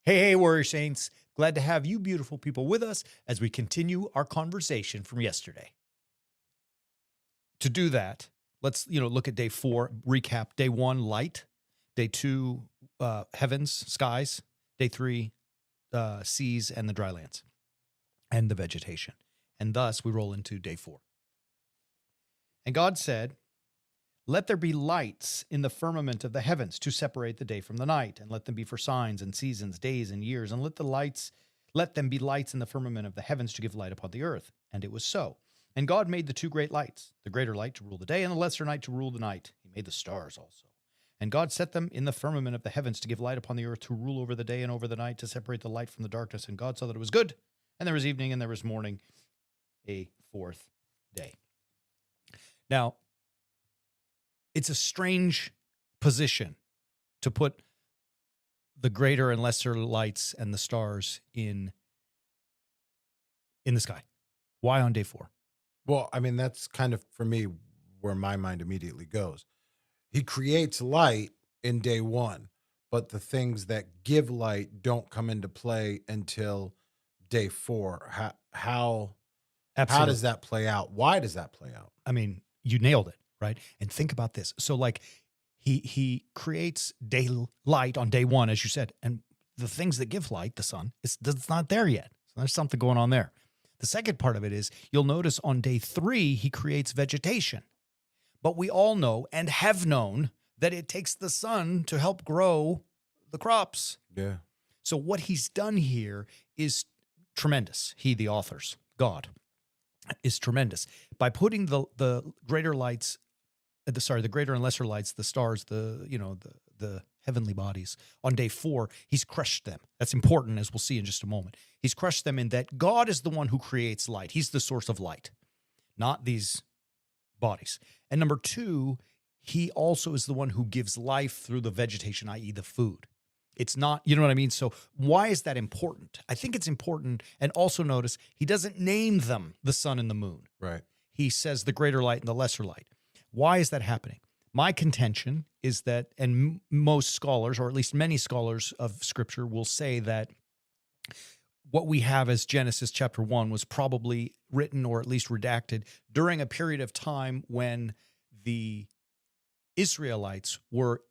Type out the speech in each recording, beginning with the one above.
Hey, Warrior Saints. Glad to have you beautiful people with us as we continue our conversation from yesterday. To do that, let's look at day 4, recap. Day 1, light. Day 2, heavens, skies. Day 3, seas and the dry lands and the vegetation. And thus we roll into day 4. And God said, "Let there be lights in the firmament of the heavens to separate the day from the night, and let them be for signs and seasons, days and years, and let them be lights in the firmament of the heavens to give light upon the earth." And it was so. And God made the two great lights, the greater light to rule the day, and the lesser night to rule the night. He made the stars also. And God set them in the firmament of the heavens to give light upon the earth, to rule over the day and over the night, to separate the light from the darkness. And God saw that it was good. And there was evening and there was morning, a fourth day. Now, it's a strange position to put the greater and lesser lights and the stars in the sky. Why on day 4? Well, I mean, that's kind of for me where my mind immediately goes. He creates light in day 1, but the things that give light don't come into play until day 4. How Absolutely. does that play out? Why does that play out? I mean, you nailed it, right? And think about this. So like he creates daylight on day 1, as you said, and the things that give light, the sun, it's not there yet. So there's something going on there. The second part of it is you'll notice on day 3, he creates vegetation. But we all know and have known that it takes the sun to help grow the crops. Yeah. So what he's done here is tremendous. He, the authors, God, is tremendous. By putting the greater lights, the greater and lesser lights, the stars, the heavenly bodies on day 4, he's crushed them. That's important, as we'll see in just a moment. He's crushed them in that God is the one who creates light. He's the source of light, not these bodies. And number 2, he also is the one who gives life through the vegetation, i.e. the food. It's not, you know what I mean? So why is that important? I think it's important. And also notice he doesn't name them the sun and the moon. Right. He says the greater light and the lesser light. Why is that happening? My contention is that, and most scholars, or at least many scholars of scripture, will say that what we have as Genesis chapter 1 was probably written or at least redacted during a period of time when the Israelites were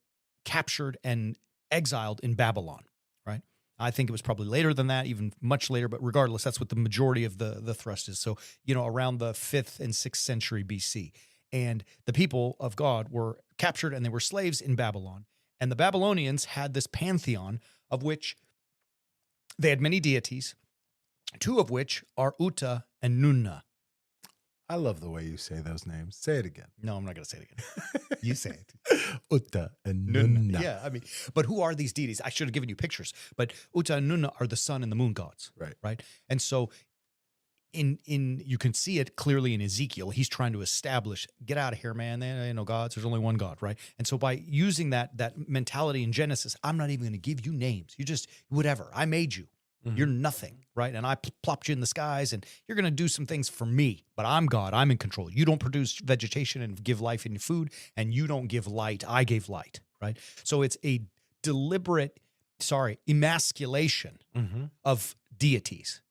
captured and exiled in Babylon, right? I think it was probably later than that, even much later, but regardless, that's what the majority of the thrust is. So, around the 5th and 6th century BC. And the people of God were captured and they were slaves in Babylon. And the Babylonians had this pantheon of which they had many deities, 2 of which are Uta and Nunna. I love the way you say those names. Say it again. No, I'm not going to say it again. You say it. Uta and Nunna. Yeah, I mean, but who are these deities? I should have given you pictures. But Uta and Nunna are the sun and the moon gods. Right. Right. And so in you can see it clearly in Ezekiel. He's trying to establish, get out of here, man. There ain't no gods. There's only one God, right? And so by using that mentality in Genesis, I'm not even going to give you names. You just whatever. I made you. You're nothing, right? And I plopped you in the skies, and you're going to do some things for me. But I'm God. I'm in control. You don't produce vegetation and give life in food, and you don't give light. I gave light, right? So it's a deliberate, emasculation of deities,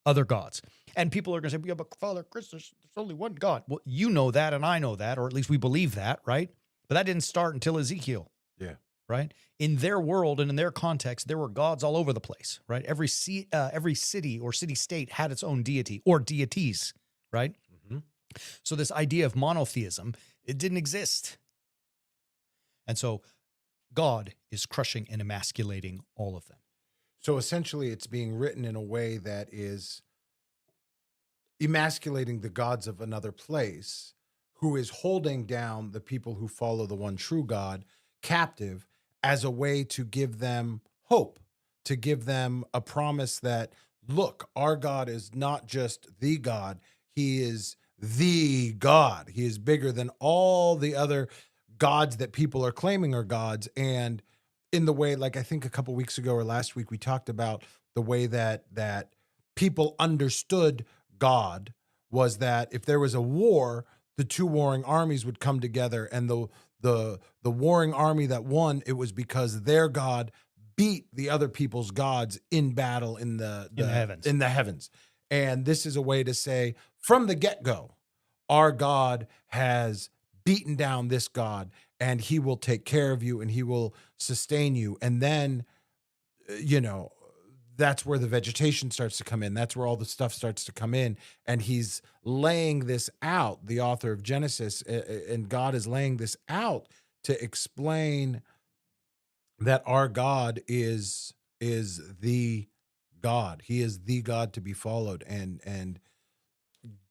other gods. And people are going to say, yeah, but Father Chris, there's only one God. Well, you know that, and I know that, or at least we believe that, right? But that didn't start until Ezekiel. Yeah. Right? In their world and in their context, there were gods all over the place, right? Every city or city-state had its own deity or deities, right? So this idea of monotheism, it didn't exist. And so God is crushing and emasculating all of them. So essentially, it's being written in a way that is emasculating the gods of another place, who is holding down the people who follow the one true God captive, as a way to give them hope, to give them a promise that, look, our God is not just the God, he is the God. He is bigger than all the other gods that people are claiming are gods. And in the way, like I think a couple weeks ago or last week, we talked about the way that people understood God was that if there was a war, the 2 warring armies would come together, and the warring army that won, it was because their God beat the other people's gods in battle in In the heavens. in the heavens. And this is a way to say from the get-go, our God has beaten down this God, and he will take care of you and he will sustain you. And then, you know, that's where the vegetation starts to come in. That's where all the stuff starts to come in. And he's laying this out, the author of Genesis, and God is laying this out to explain that our God is the God. He is the God to be followed, and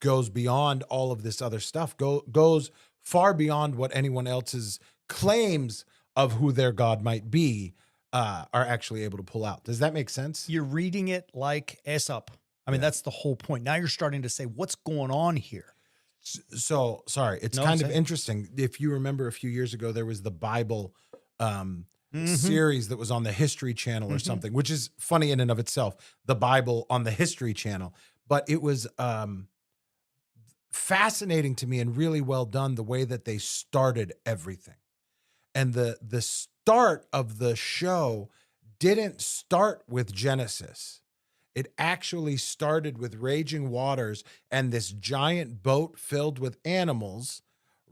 goes beyond all of this other stuff. Goes far beyond what anyone else's claims of who their God might be are actually able to pull out. Does that make sense? You're reading it like Aesop. I mean, Yeah. that's the whole point. Now you're starting to say, what's going on here? So sorry, it's No, kind of say- interesting. If you remember a few years ago, there was the Bible Mhm. series that was on the History Channel or Mhm. something, which is funny in and of itself. The Bible on the History Channel, but it was fascinating to me and really well done the way that they started everything. And the start of the show didn't start with Genesis. It actually started with raging waters and this giant boat filled with animals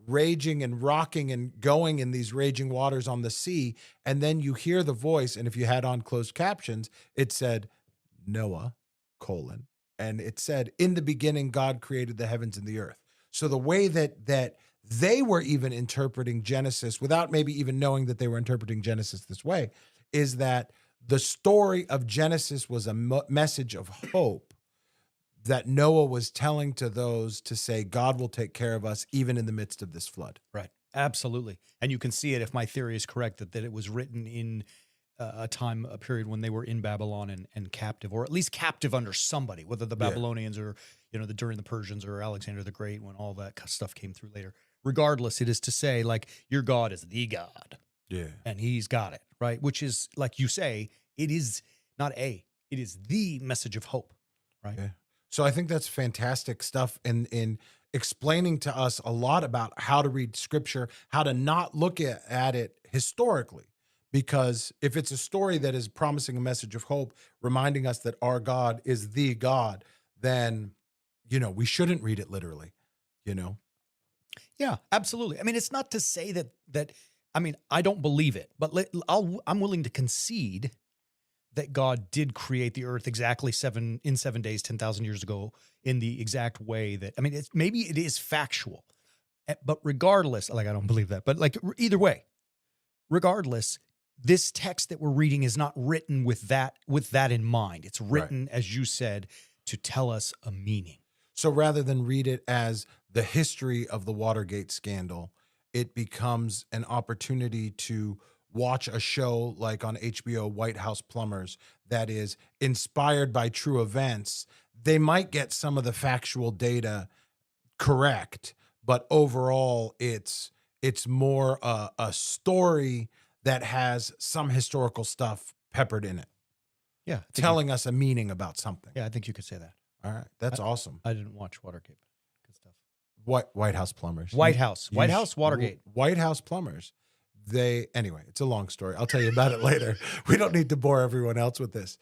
raging and rocking and going in these raging waters on the sea. And then you hear the voice. And if you had on closed captions, it said Noah, colon. And it said, in the beginning, God created the heavens and the earth. So the way that they were even interpreting Genesis without maybe even knowing that they were interpreting Genesis this way is that the story of Genesis was a message of hope that Noah was telling to those to say, God will take care of us even in the midst of this flood. Right. Absolutely. And you can see it, if my theory is correct, that it was written in a period when they were in Babylon and captive, or at least captive under somebody, whether the Yeah. Babylonians or, during the Persians or Alexander the Great, when all that stuff came through later. Regardless, it is to say, like, your God is the God Yeah. and he's got it, right? Which is, like you say, it is not it is the message of hope, right? Yeah. So I think that's fantastic stuff in explaining to us a lot about how to read scripture, how to not look at it historically. Because if it's a story that is promising a message of hope, reminding us that our God is the God, then, we shouldn't read it literally, Yeah, absolutely. I mean, it's not to say that I mean, I don't believe it, but I'm willing to concede that God did create the earth exactly 7 days, 10,000 years ago, in the exact way that, I mean, maybe it is factual, but regardless, like, I don't believe that, but like, either way, regardless, this text that we're reading is not written with that in mind. It's written, as you said, to tell us a meaning. So rather than read it as the history of the Watergate scandal, it becomes an opportunity to watch a show like on HBO, White House Plumbers, that is inspired by true events. They might get some of the factual data correct, but overall it's more a story that has some historical stuff peppered in it, Yeah, I think telling us a meaning about something. yeah, I think you could say that. All right, that's awesome. I didn't watch Watergate. Good stuff. White House Plumbers. White House, Watergate. White House Plumbers. Anyway, it's a long story. I'll tell you about it later. We don't need to bore everyone else with this.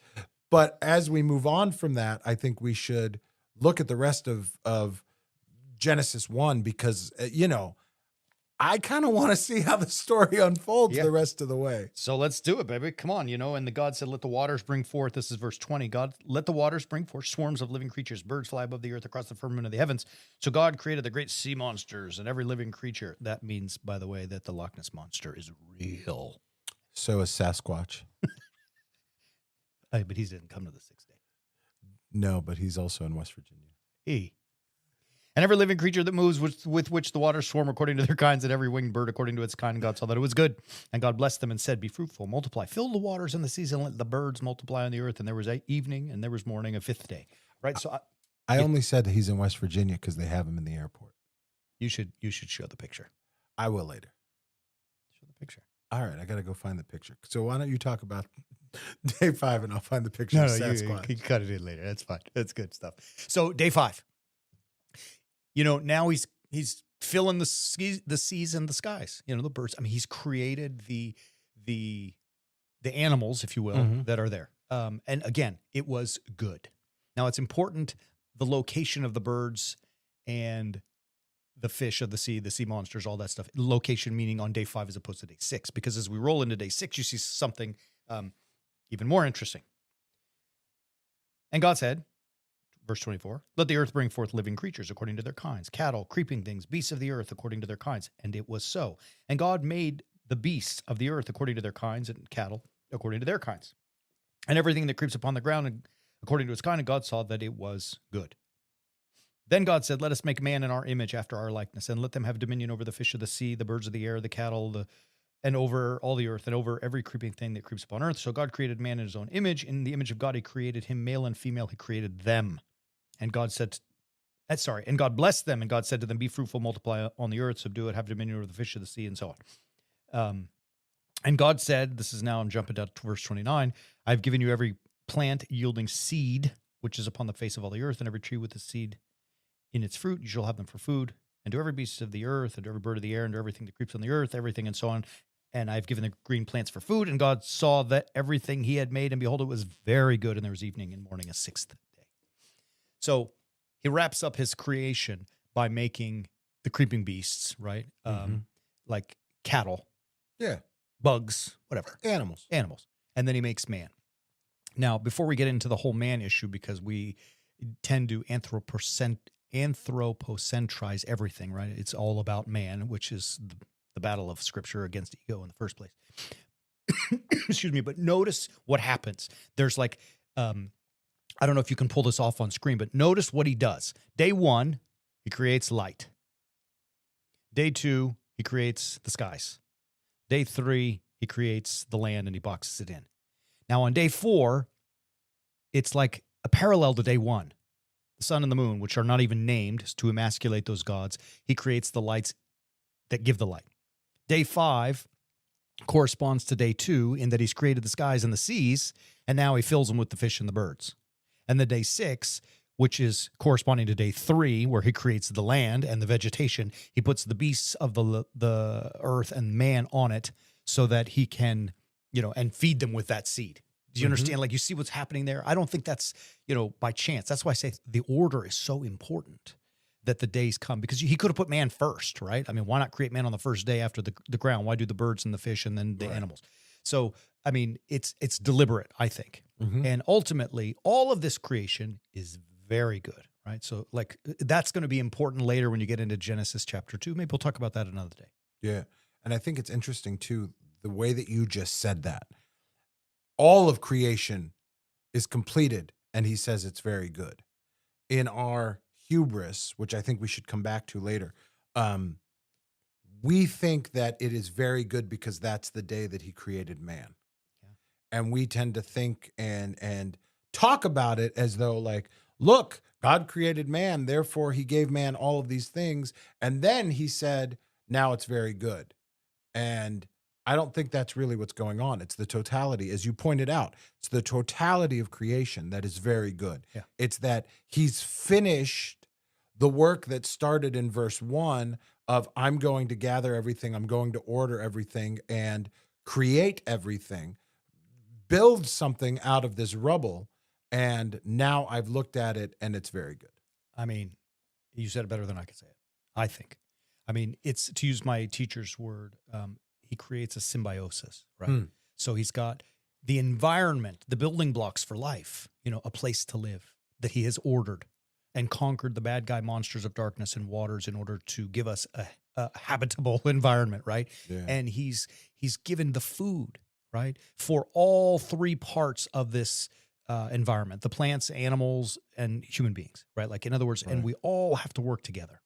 But as we move on from that, I think we should look at the rest of Genesis 1 because, I kind of want to see how the story unfolds Yeah. the rest of the way. So let's do it, baby. Come on, and the God said, let the waters bring forth, this is verse 20, God, let the waters bring forth swarms of living creatures, birds fly above the earth across the firmament of the heavens. So God created the great sea monsters and every living creature. That means, by the way, that the Loch Ness Monster is real. So is Sasquatch. But he didn't come to the 6th day. No, but he's also in West Virginia. And every living creature that moves with which the waters swarm according to their kinds, and every winged bird according to its kind. And God saw that it was good. And God blessed them and said, be fruitful, multiply, fill the waters in the seas, and let the birds multiply on the earth. And there was evening, and there was morning, a 5th day. Right? So I only said that he's in West Virginia because they have him in the airport. you should show the picture. I will later. Show the picture. All right, I got to go find the picture. So why don't you talk about day 5 and I'll find the picture of Sasquatch. you cut it in later. That's fine. That's good stuff. So day 5. Now he's filling the seas and the skies. The birds. I mean, he's created the the animals, if you will, Mhm. that are there. And again, it was good. Now it's important the location of the birds and the fish of the sea monsters, all that stuff. Location meaning on day 5 as opposed to day 6, because as we roll into day 6, you see something even more interesting. And God said, verse 24, let the earth bring forth living creatures according to their kinds, cattle, creeping things, beasts of the earth according to their kinds. And it was so. And God made the beasts of the earth according to their kinds, and cattle according to their kinds, and everything that creeps upon the ground according to its kind. And God saw that it was good. Then God said, let us make man in our image after our likeness, and let them have dominion over the fish of the sea, the birds of the air, the cattle, and over all the earth, and over every creeping thing that creeps upon earth. So God created man in his own image. In the image of God, he created him, male and female, he created them. And God said, and God blessed them, and God said to them, be fruitful, multiply on the earth, subdue it, have dominion over the fish of the sea, and so on. And God said, this is now, I'm jumping down to verse 29, I've given you every plant yielding seed, which is upon the face of all the earth, and every tree with a seed in its fruit, you shall have them for food, and to every beast of the earth, and to every bird of the air, and to everything that creeps on the earth, everything and so on. And I've given the green plants for food. And God saw that everything he had made, and behold, it was very good. And there was evening and morning, a 6th day. So he wraps up his creation by making the creeping beasts, right? Like cattle, Yeah. bugs, whatever. Animals. And then he makes man. Now, before we get into the whole man issue, because we tend to anthropocentrize everything, right? It's all about man, which is the battle of Scripture against ego in the first place. Excuse me, but notice what happens. There's like, I don't know if you can pull this off on screen, but notice what he does. Day 1, he creates light. Day 2, he creates the skies. Day 3, he creates the land and he boxes it in. Now on day 4, it's like a parallel to day 1. The sun and the moon, which are not even named to emasculate those gods, he creates the lights that give the light. Day 5 corresponds to day 2 in that he's created the skies and the seas, and now he fills them with the fish and the birds. And the day 6, which is corresponding to day 3, where he creates the land and the vegetation, he puts the beasts of the earth and man on it so that he can, and feed them with that seed. Do you understand? Like, you see what's happening there? I don't think that's, by chance. That's why I say the order is so important, that the days come, because he could have put man first, right? I mean, why not create man on the first day after the ground? Why do the birds and the fish and then the animals? So, I mean, it's deliberate, I think. And ultimately, all of this creation is very good, right? So, like, that's going to be important later when you get into Genesis chapter 2. Maybe we'll talk about that another day. Yeah. And I think it's interesting, too, the way that you just said that. All of creation is completed, and he says it's very good. In our hubris, which I think we should come back to later, we think that it is very good because that's the day that he created man. Yeah. And we tend to think and talk about it as though, like, look, God created man, therefore he gave man all of these things, and then he said, now it's very good. And I don't think that's really what's going on. It's the totality, as you pointed out. It's the totality of creation that is very good. Yeah. It's that he's finished the work that started in verse 1 of, I'm going to gather everything, I'm going to order everything and create everything, build something out of this rubble, and now I've looked at it and it's very good. I mean, you said it better than I could say it, I think. I mean, it's, to use my teacher's word, he creates a symbiosis, right? So he's got the environment, the building blocks for life, a place to live that he has ordered and conquered the bad guy monsters of darkness and waters in order to give us a habitable environment, right? Yeah. And he's given the food, right, for all 3 parts of this environment, the plants, animals, and human beings, right? Like, in other words, and we all have to work together.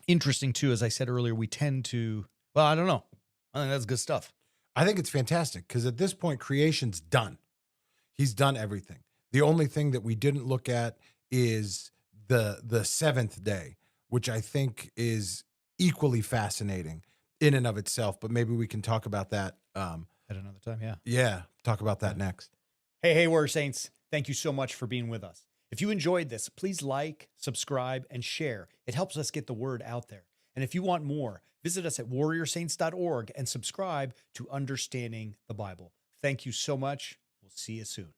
Interesting, too, as I said earlier, we tend to, well, I don't know. I think that's good stuff. I think it's fantastic because at this point, creation's done. He's done everything. The only thing that we didn't look at is the 7th day, which I think is equally fascinating in and of itself. But maybe we can talk about that at another time. Yeah. Yeah. Talk about that next. Hey, Warrior Saints. Thank you so much for being with us. If you enjoyed this, please like, subscribe, and share. It helps us get the word out there. And if you want more, Visit us at warriorsaints.org and subscribe to Understanding the Bible. Thank you so much. We'll see you soon.